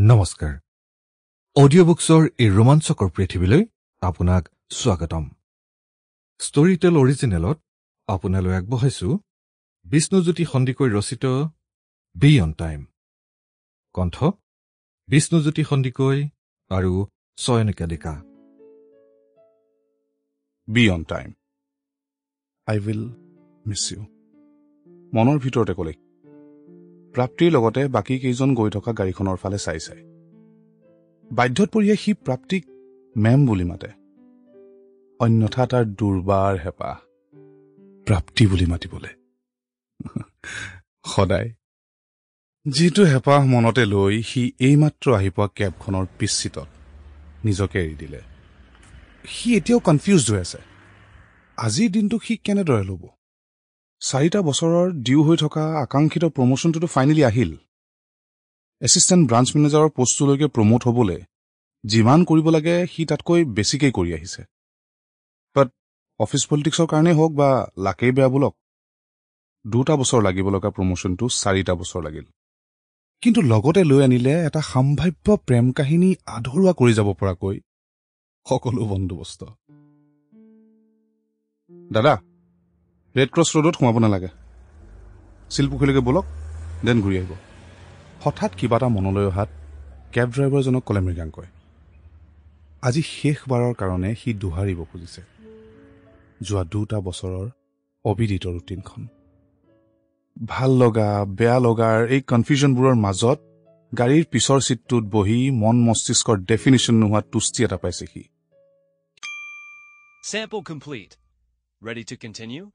নমস্কাৰ অডিঅ' বুকছৰ এই ৰোমাঞ্চকৰ পৃথিৱীলৈ আপোনাক স্বাগতম ষ্টৰীটেল অৰিজিনেলত আপোনালৈ আগবঢ়াইছো বিষ্ণুজ্যোতি সন্দিকৈ ৰচিত বি অন টাইম কণ্ঠ বিষ্ণুজ্যোতি সন্দিকৈ আৰু Chayanika Deka be on time I will miss you মনৰ ভিতৰতে ক'লে প্ৰাপ্তিৰ লগতে বাকী কেইজন গৈ থকা গাড়ীখনৰ ফালে চাই বাধ্যত পৰিয়ে সি প্ৰাপ্তিক মেম বুলি মাতে অন্যথা তাৰ দুৰ্বাৰ হেঁপাহ প্ৰাপ্তি বুলি মাতিবলৈ সদায় যিটো হেঁপাহ মনতে লৈ সি এইমাত্ৰ আহি পোৱা কেবখনৰ পিছ চিটত নিজকে এৰি দিলে সি এতিয়াও কনফিউজড হৈ আছে আজিৰ দিনটো সি কেনেদৰে ল'ব 4টা বছৰৰ ডিউ হৈ থকা আকাংক্ষিত প্ৰমোশ্যনটো ফাইনেলি আহিল এছিষ্টেণ্ট ব্ৰাঞ্চ মেনেজাৰৰ পোষ্টলৈকে প্ৰমোট হ'বলৈ যিমান কৰিব লাগে সি তাতকৈ বেছিকৈ কৰি আহিছে বাট অফিচ পলিটিক্সৰ কাৰণেই হওক বা লাকেই বেয়া বোলক 2টা বছৰ লাগিব লগা প্ৰমোশ্যনটো 4টা বছৰ লাগিল কিন্তু লগতে লৈ আনিলে এটা সম্ভাৱ্য প্ৰেম কাহিনী আধৰুৱা কৰি যাব পৰাকৈ সকলো বন্দোবস্ত দাদা ৰেড ক্ৰছ ৰোডত সোমাব নালাগে শিলপুখুৰীলৈকে বলক দেন ঘূৰি আহিব হঠাৎ কিবা এটা মনলৈ অহাত কেব ড্ৰাইভাৰজনক ক'লে মৃগাংকই আজি শেষবাৰৰ কাৰণে সি দোহাৰিব খুজিছে যোৱা 2টা বছৰৰ অবিদিত ৰুটিনখন ভাল লগা বেয়া লগাৰ এই কনফিউজনবোৰৰ মাজত গাড়ীৰ পিছৰ চিটটোত বহি মন মস্তিষ্কৰ ডেফিনিশ্যন নোহোৱা তুষ্টি এটা পাইছে সি Sample complete. Ready to continue?